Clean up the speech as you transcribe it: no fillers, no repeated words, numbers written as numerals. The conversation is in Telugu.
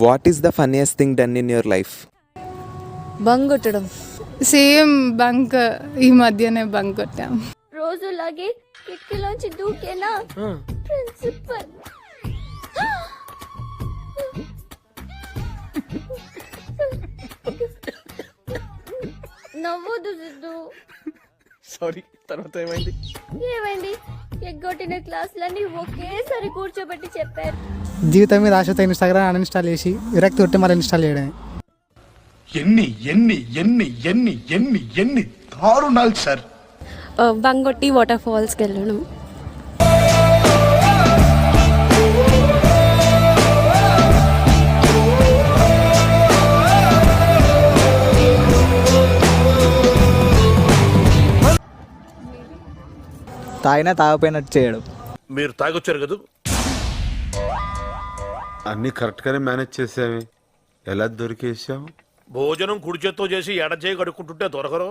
What is the funniest thing done in your life? Bunk కొట్టడం. సేమ్ బంక్, ఈ మధ్యనే బంక్ కొట్టాం. రోజులాగే కిటికీలోంచి దూకేనా ప్రిన్సిపల్. నవ్వదు సిద్ధు. సారీ. తర్వాత ఏమైంది? ఏమైంది? ఎగ్గొట్టిన క్లాసులన్నీ ఒకేసారి కూర్చోబెట్టి చెప్పారు. జీవితం మీద ఆశతో ఇన్స్టాగ్రామ్ అన్ఇన్స్టాల్ చేసి విరక్తి కొట్టి మళ్ళీ ఇన్స్టాల్ చేయడమే. ఎన్ని ఎన్ని ఎన్ని ఎన్ని ఎన్ని ఎన్ని దారుణాలు సార్. బంగొట్టి వాటర్ ఫాల్స్కి వెళ్ళడం. తాగినా తాగపోయినట్టు చేయడం. మీరు తాగొచ్చారు కదా. అన్ని కరెక్ట్ గానే మేనేజ్ చేసామే, ఎలా దొరికేసావు? భోజనం కుడి చేత్తో చేసి ఎడ చేయి కడుక్కుంటుంటే దొరకరు.